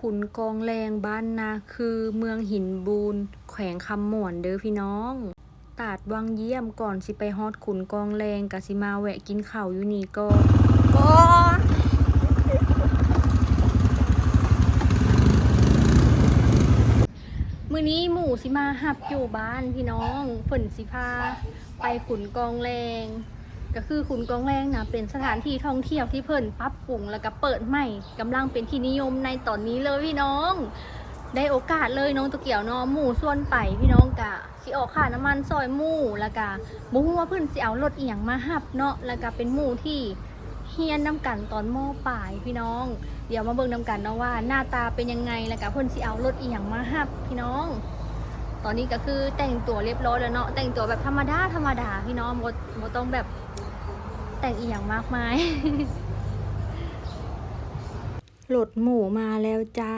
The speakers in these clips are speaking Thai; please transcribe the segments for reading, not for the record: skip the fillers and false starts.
ขุนกองแรงบ้านนาคือเมืองหินบูนแขวงคำม่วนเด้อพี่น้องตาดวังเยี่ยมก่อนสิไปฮอดขุนกองแรงกะสิมาแวะกินข้าวอยู่นี่ก่อนมื้อนี้หมู่สิมาหับอยู่บ้านพี่น้องเพิ่นสิพาไปขุนกองแรงก็คือขุนกองแรงนะเป็นสถานที่ท่องเที่ยวที่เพิ่นปรับปรุงแล้วก็เปิดใหม่กำลังเป็นที่นิยมในตอนนี้เลยพี่น้องได้โอกาสเลยน้องตัวเกี่ยวเนาะหมู่ส่วนไปพี่น้องกะสิออกค่าน้ำมันซอยหมู่แล้วก็บ่ฮู้ว่าเพิ่นสิเอารถอีหยังมาหับเนาะแล้วก็เป็นหมู่ที่เฮียนนำกันตอนม.ปลายพี่น้องเดี๋ยวมาเบิ่งนำกันเนาะว่าหน้าตาเป็นยังไงแล้วก็เพิ่นสิเอารถอีหยังมาหับพี่น้องตอนนี้ก็คือแต่งตัวเรียบร้อยแล้วเนาะแต่งตัวแบบธรรมดาพี่น้องบ่ต้องแบบแต่งอีหยังมากมาย รถหมู่มาแล้วจ้า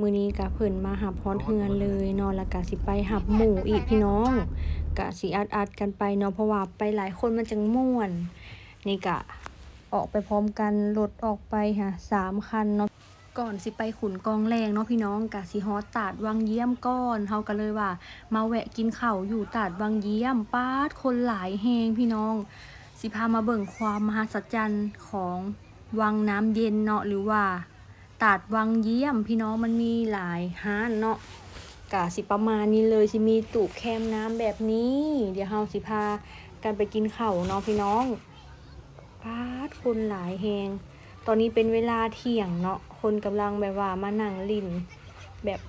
มื้อนี้กะเพิ่นมาหับฮอดเฮือนเลยเนาะแล้วกะสิไปหับหมู่อีกพี่น้องกะสิอัดกันไปเนาะเพราะว่าไปหลายคนมันจังม่วนนี่กะออกไปพร้อมกันรถออกไปค่ะ3คันเนาะก่อนสิไปขุนกองแรงเนาะพี่น้องกะสิฮอดตาดวังเยี่ยมก่อนเฮาก็เลยว่ามาแวะกินข้าวอยู่ตาดวังเยี่ยมป๊าดคนหลายแฮงพี่น้องสิพามาเบิ่งความมหัศจรรย์ของวังน้ำเย็นเนาะหรือว่าตาดวังเยี่ยมพี่น้องมันมีหลายห้านเนาะกะสิประมาณนี้เลยสิมีตูบแคมน้ำแบบนี้เดี๋ยวเฮาสิพากันไปกินข้าวเนาะพี่น้องป๊าดคนหลายแฮงตอนนี้เป็นเวลาเที่ยงเนาะคนกำลังแบบว่ามานั่งลินแบบ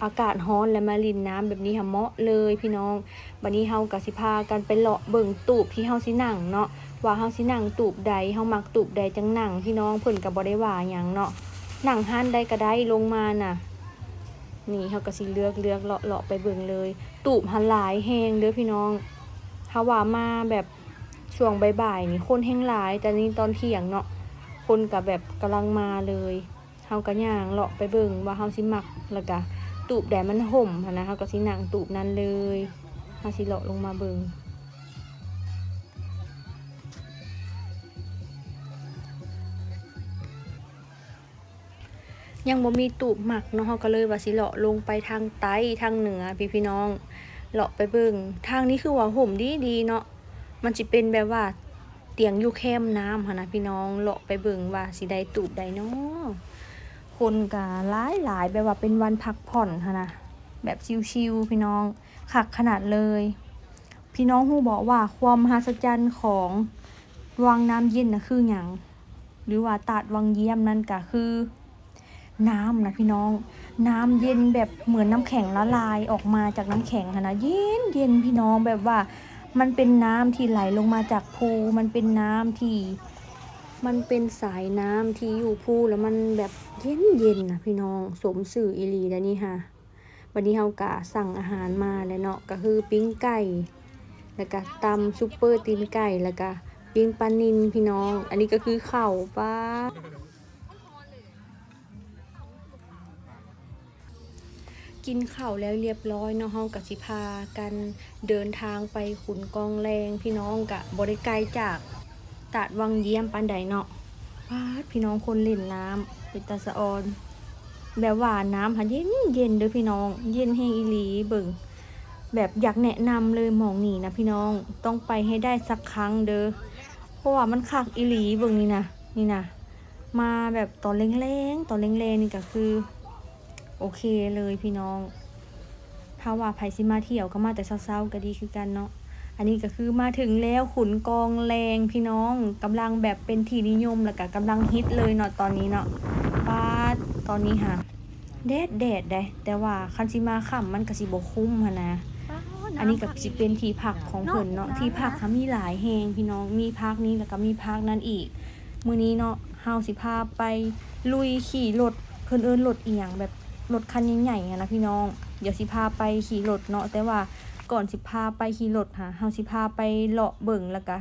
อากาศร้อนและมาลินน้ำแบบนี้ค่ะเหมาะเลยพี่น้องบัดนี้เฮากะสิพากันไปเลาะเบิ่งตูบที่เฮาสินั่งเนาะว่าเฮาสินั่งตูบใดเฮามักตูบใดจังนั่งพี่น้องเพิ่นก็บ่ได้ว่าหยังเนาะนั่งห้านใดก็ได้ลงมาน่ะนี่เฮาก็สิเลือกเลาะไปเบิ่งเลยตูบหันหลายแฮงเด้อพี่น้องถ้าว่ามาแบบช่วงบ่ายๆนี่คนแฮงหลายแต่นี่ตอนเที่ยงเนาะคนก็แบบกำลังมาเลยเฮาก็ย่างเลาะไปเบิ่งว่าเฮาสิมักแล้วก็ตูบใดมันห่มหั่นนะเฮาก็สินั่งตูบนั้นเลยเฮาสิเลาะลงมาเบิ่งยังบ่มีตูบหมักเนาะเฮาก็เลยว่าสิเลาะลงไปทางใต้ทางเหนือพี่น้องเลาะไปเบิ่งทางนี้คือว่าห่มดีๆเนาะมันสิเป็นแบบว่าเตียงอยู่แคมน้ำหั่นนะพี่น้องเลาะไปเบิ่งว่าสิได้ตูบใดเนาะคนก็หลายแบบว่าเป็นวันพักผ่อนหั่นนะแบบชิลๆพี่น้องคักขนาดเลยพี่น้องฮู้บ่ว่าความมหัศจรรย์ของวังน้ำเย็นน่ะคือหยังหรือว่าตาดวังเยี่ยมนั่นก็คือน้ำนะพี่น้องน้ำเย็นแบบเหมือนน้ำแข็งละลายออกมาจากน้ำแข็งค่ะนะเย็นพี่น้องแบบว่ามันเป็นน้ำที่ไหลลงมาจากภูมันเป็นน้ำที่มันเป็นสายน้ำที่อยู่ภูแล้วมันแบบเย็นนะพี่น้องสมสื่ออีหลีแล้วนี่ค่ะวันนี้เฮากะสั่งอาหารมาแล้วเนาะก็คือปิ้งไก่แล้วก็ตำซุปเปอร์ตีนไก่แล้วก็ปิ้งปลานิลพี่น้องอันนี้ก็คือข้าวป้า กินข้าวแล้วเรียบร้อยเนาะเฮาก็สิพากันเดินทางไปขุนกองแรงพี่น้องกะบ่ได้ไกลจากตาดวังเยี่ยมปานใดเนาะป๊าดพี่น้องคนเล่นน้ำเป็นตาสะออนแบบว่าน้ำค่ะเย็นเด้อพี่น้องเย็นแฮงอีหลีเบิ่งแบบอยากแนะนำเลยหม้องนี้นะพี่น้องต้องไปให้ได้สักครั้งเด้อเพราะว่ามันคักอีหลีเบิ่งนี่นะมาแบบตอนแรงๆนี่ก็คือโอเคเลยพี่น้องถ้าว่าไผสิมาเที่ยวก็มาแต่เช้าๆก็ดีคือกันเนาะอันนี้ก็คือมาถึงแล้วขุนกองแรงพี่น้องกำลังแบบเป็นที่นิยมแล้วก็กำลังฮิตเลยเนาะตอนนี้เนาะป้าดตอนนี้ค่ะแดดได้แต่ว่าคันสิมาค่ำมันก็สิบ่คุ้มหั่นนะอันนี้ก็สิเป็นที่พักของเพิ่นเนาะที่พักค่ะมีหลายแฮงพี่น้องมีพักนี้แล้วก็มีพักนั้นอีกมื้อนี้เนาะเฮาสิพาไปลุยขี่รถเพิ่นเอิ้นรถอีหยังแบบรถคันใหญ่ๆอะนะพี่น้องเดี๋ยวสิพาไปขี่รถเนาะแต่ว่าก่อนสิพาไปขี่รถค่ะเฮาสิพาไปเลาะเบิ่งแล้วก็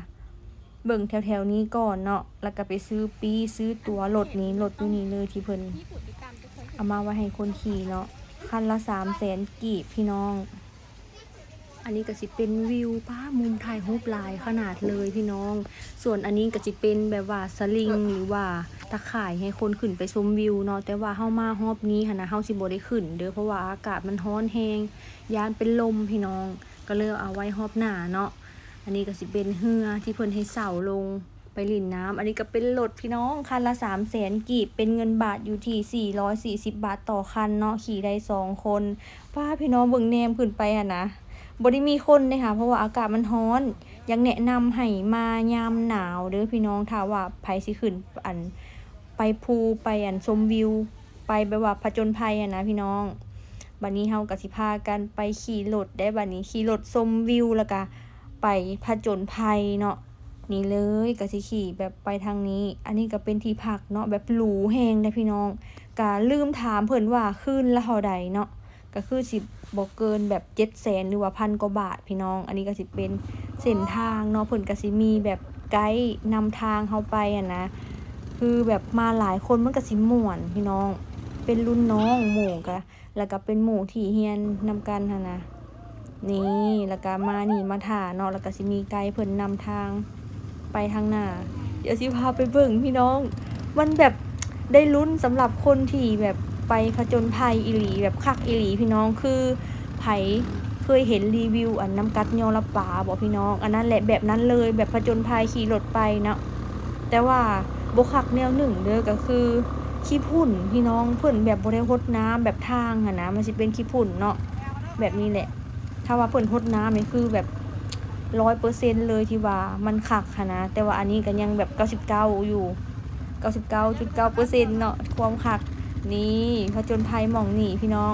เบิ่งแถวๆนี้ก่อนเนาะแล้วก็ไปซื้อตั๋วรถนี้รถอยู่นี่เลยที่เพิ่นเอามาไว้ให้คนขี่เนาะคันละ300,000 กีบพี่น้อง อันนี้ก็สิเป็นวิวป้ามุมถ่ายรูปหลายขนาดเลยพี่น้อง ส่วนอันนี้ก็สิเป็นแบบว่าสลิงหรือว่าตะข่ายให้คนขึ้นไปชมวิวเนาะแต่ว่าเฮามารอบนี้หั้นนะเฮาสิบ่ได้ขึ้นเด้อเพราะว่าอากาศมันร้อนแรงย้านเป็นลมพี่น้องก็เลยเอาไว้รอบหน้าเนาะอันนี้ก็สิเป็นเรือที่เพิ่นให้เสาลงไปลิ่นน้ำอันนี้ก็เป็นรถพี่น้องคันละ300,000กีบเป็นเงินบาทอยู่ที่440บาทต่อคันเนาะขี่ได้2คนป้าพี่น้องเบิ่งแนมขึ้นไปอ่ะนะบ่ได้มีคนเลยค่ะเพราะว่าอากาศมันร้อนยังแนะนำให้มายามหนาวเด้อพี่น้องถ้าว่าไผสิขึ้นไปภูไปชมวิวไปแบบว่าผจญภัยอ่ะนะพี่น้องบัดนี้เฮาก็สิพากันไปขี่รถได้บัดนี้ขี่รถชมวิวแล้วก็ไปผจญภัยเนาะนี่เลยก็สิขี่แบบไปทางนี้อันนี้ก็เป็นที่พักเนาะแบบหรูแฮงเด้อพี่น้องก็ลืมถามเพิ่นว่าคืนละเท่าใดเนาะก็คือสิบ่เกินแบบ700,000หรือว่าพันกว่าบาทพี่น้องอันนี้ก็สิเป็นเส้นทางเนาะเพิ่นก็สิมีแบบไกด์นำทางเฮาไปอ่ะนะคือแบบมาหลายคนมันก็สิม่วนพี่น้องเป็นรุ่นน้องหมู่ก็แล้วก็เป็นหมู่ที่เรียนนำกันหั่นนะนี่แล้วก็มานี่มาท่าเนาะแล้วก็สิมีไกด์เพิ่นนำทางไปทางหน้าเดี๋ยวสิพาไปเบิ่งพี่น้องมันแบบได้ลุ้นสำหรับคนที่แบบไปผจญภัยอีหลีแบบคักอีหลีพี่น้องคือไผเคยเห็นรีวิวน้ำกัดยอละปาบอกพี่น้องอันนั้นแหละแบบนั้นเลยแบบผจญภัยขี่รถไปเนาะแต่ว่าบ่คักแนวหนึ่งเด้อก็คือขี้ผุ่นพี่น้องเพิ่นแบบบ่ได้รดน้ำแบบทางหั่นนะมันสิเป็นขี้ผุ่นเนาะแบบนี้แหละถ้าว่าเพิ่นรดน้ำนี่คือแบบ100%เลยที่ว่ามันคักค่ะนะแต่ว่าอันนี้ก็ยังแบบ99อยู่99.9% เนาะความคักนี่ผจญภัยหม่องนี่พี่น้อง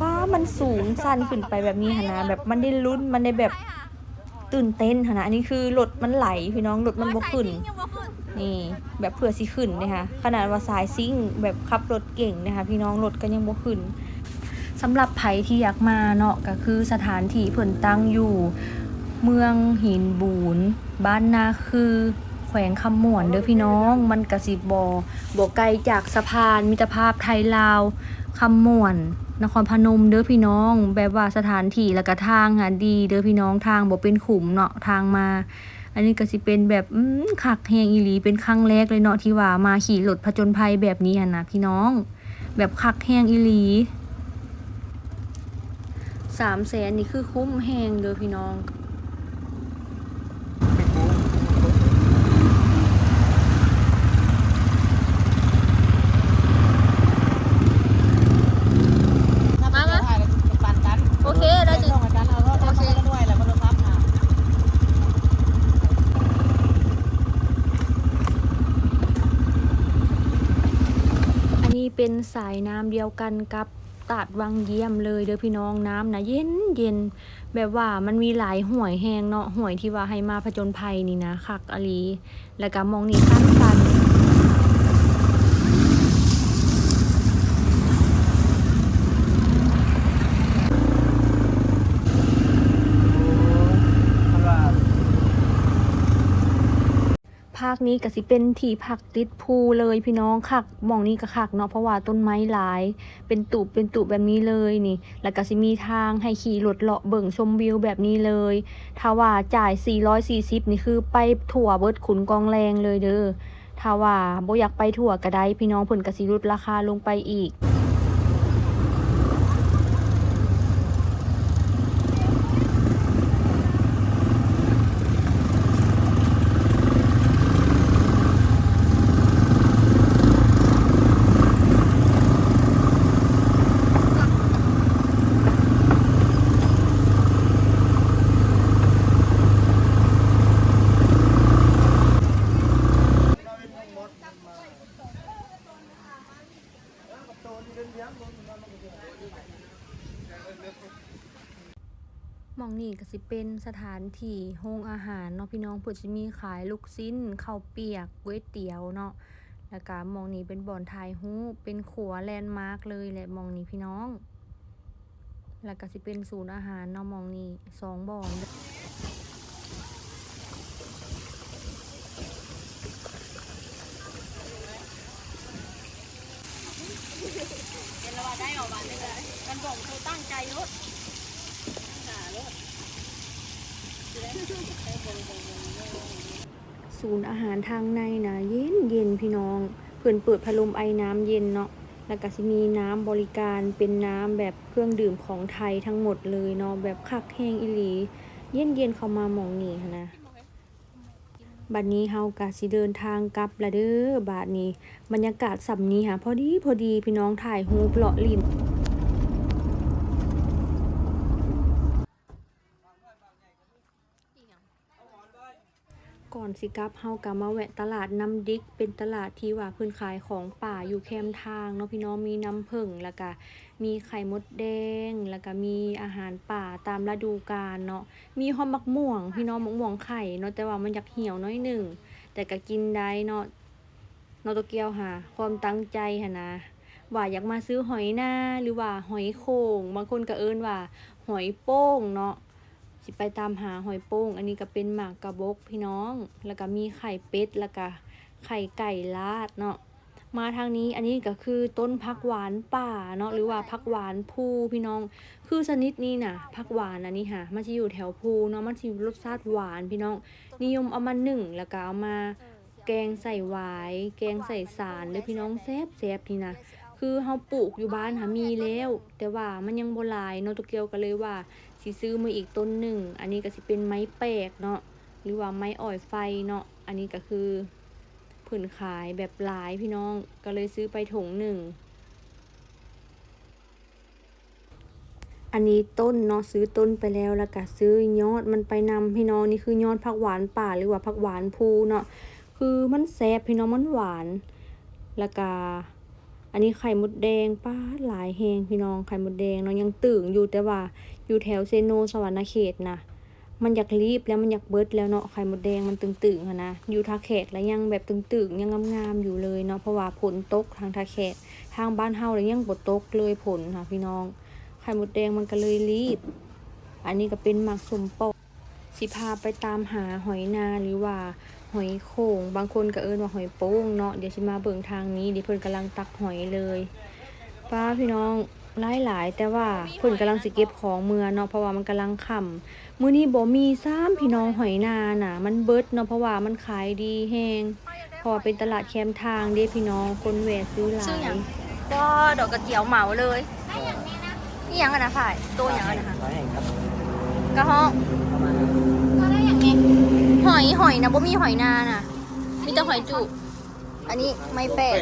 ว้ามันสูงสั้นขึ้นไปแบบนี้หั่นนะแบบมันได้ลุ้นมันได้แบบตื่นเต้นหั่นนะอันนี้คือรถมันไหลพี่น้องรถมันบ่ขึ้นนี่แบบเผื่อสิขึ้นนะคะขนาดว่าสายซิ่งแบบขับรถเก่งนะคะพี่น้องรถก็ยังบ่ขึ้นสำหรับไผที่อยากมาเนาะก็คือสถานที่เพิ่นตั้งอยู่เมืองหินบูนบ้านนาคือแขวงคำม่วนเด้อพี่น้องมันก็สิบ่ไกลจากสะพานมิตรภาพไทยลาวคำม่วนนครพนมเด้อพี่น้องแบบว่าสถานที่แล้วก็ทางดีเด้อพี่น้องทางบ่เป็นขุมเนาะทางมาอันนี้ก็สิเป็นแบบคักแฮงอีหลีเป็นครั้งแรกเลยเนาะที่ว่ามาขี่รถผจญภัยแบบนี้หั่นนะพี่น้องแบบคักแฮงอีหลี300,000นี่คือคุ้มแฮงเด้อพี่น้องโอเคได้จิโอเคอันนี้เป็นสายน้ำเดียวกันกับตาดวังเยี่ยมเลยเด้อพี่น้องน้ำนะเย็นแบบว่ามันมีหลายห้วยแห้งเนาะห้วยที่ว่าให้มาผจญภัยนี่นะคักอลีแล้วก็มองนี่สั้นภาคนี้ก็สิเป็นที่พักติดภูเลยพี่น้องคักหม่องนี้ก็คักเนาะเพราะว่าต้นไม้หลายเป็นตูบแบบนี้เลยนี่แล้วก็สิมีทางให้ขี่รถเลาะเบิ่งชมวิวแบบนี้เลยถ้าว่าจ่าย440นี่คือไปทั่วเบิดขุนกองแรงเลยเด้อถ้าว่าบ่อยากไปทั่วก็ได้พี่น้องเพิ่นก็สิลดราคาลงไปอีกหม่องนี้ก็สิเป็นสถานที่โรงอาหารเนาะพี่น้องเพิ่นสิมีขายลูกชิ้นข้าวเปียกก๋วยเตี๋ยวเนาะแล้วก็หม่องนี้เป็นบ่อนถ่ายรูปเป็นขัวแลนด์มาร์คเลยแหละหม่องนี้พี่น้องแล้วก็สิเป็นศูนย์อาหารเนาะหม่องนี้2บ่อนเป็นระบาดได้ออกมาเลยกันบอกคือตั้งใจรถ ศูนย์อาหารทางในนะเย็นเย็นพี่น้องเพิ่นเปิดพัดลมไอน้ำเย็นเนาะแล้วก็สิมีน้ำบริการเป็นน้ำแบบเครื่องดื่มของไทยทั้งหมดเลยเนาะแบบคักแห้งอีหลีเย็นเย็นเข้ามาหม่องนี้หั้นนะบัดนี้เฮาก็สิเดินทางกลับละเด้อบาดนี้บรรยากาศส่ำนี้หาพอดีพอดีพี่น้องถ่ายรูปเลาะลิ้น ก่อนสิกลับเฮาก็มาแวะตลาดน้ำดิกเป็นตลาดที่ว่าเพิ่นขายของป่าอยู่แคมทางเนาะพี่น้องมีน้ำผึ้งแล้วก็มีไข่มดแดงแล้วก็มีอาหารป่าตามฤดูกาลเนาะมีฮอดมักม่วงพี่น้องมักม่วงไข่เนาะแต่ว่ามันอยากเหี่ยวน้อยหนึ่งแต่ก็กินได้เนาะโตเกียวหาความตั้งใจหันนะว่าอยากมาซื้อหอยนาหรือว่าหอยโข่งบางคนก็เอิ้นว่าหอยโป้งเนาะ สิไปตามหาหอยโป้งอันนี้ก็เป็นหมากกระบกพี่น้อง แล้วก็มีไข่เป็ดแล้วก็ไข่ไก่ลาดเนาะมาทางนี้อันนี้ก็คือต้นผักหวานป่าเนาะหรือว่าผักหวานภูพี่น้อง คือชนิดนี้น่ะผักหวานอันนี้ค่ะมันจะอยู่แถวภูเนาะมันจะรสชาติหวานพี่น้องนิยมเอามานึ่งแล้วก็เอามาแกงใส่หวายแกงใส่สาลเด้อพี่น้องแซ่บๆนี่นะคือเฮาปลูกอยู่บ้านหามีแล้วแต่ว่ามันยังบ่หลายเนาะตัวเกียวก็เลยว่า สิซื้อมาอีกต้นหนึ่ง อันนี้ก็สิเป็นไม้แปลกเนาะ หรือว่าไม้อ่อยไฟเนาะ อันนี้ก็คือเพิ่นขายแบบหลายพี่น้อง ก็เลยซื้อไปถุงหนึ่ง อันนี้ต้นเนาะซื้อต้นไปแล้วแล้วก็ซื้อยอดมันไปนำพี่น้องนี่คือยอดผักหวานป่าหรือว่าผักหวานภูเนาะ คือมันแซ่บพี่น้องมันหวาน แล้วก็อันนี้ไข่มดแดงป้าดหลายแฮงพี่น้องไข่มดแดงเนาะยังตึงอยู่แต่ว่าอยู่แถวเซโนสวรรณเขตนะมันอยากรีบแล้วมันอยากเบิดแล้วเนาะไข่มดแดงมันตึงๆค่ะนะอยู่ท่าแขกแล้วยังแบบตึงๆยังงามๆอยู่เลยเนาะเพราะว่าฝนตกทางท่าแขกทางบ้านเฮาแล้วยังบ่ตกเลยฝนค่ะพี่น้องไข่มดแดงมันก็เลยรีบอันนี้ก็เป็นหมักสมปองสิพาไปตามหาหอยนาหรือว่าหอยโข่งบางคนก็เอิ้นว่าหอยโป้งเนาะเดี๋ยวสิมาเบิ่งทางนี้เดี๋ยวเพิ่นกำลังตักหอยเลยป้าพี่น้องหลายๆแต่ว่าเพิ่นกำลังสิเก็บของเมื่อเนาะเพราะว่ามันกำลังค่ำมื้อนี้บ่มีซ้ำพี่น้องหอยนาน่ะมันเบิดเนาะเพราะว่ามันขายดีแฮงเพราะว่าเป็นตลาดแคมทางเด้พี่น้องคนแวะซื้อหลา ซื้อหยัง ยก็ดอกกระเจียวเหมาเลยนี่ยังอะนะผ่ายตัวยังอะนะคะ ร้อยแห่งครับ กระห้อง ประมาณนั้น ก็ได้อย่างนี้หอยนะบ่มีหอยนาน่ะมีแต่หอยจุ อันนี้ไม่แปลก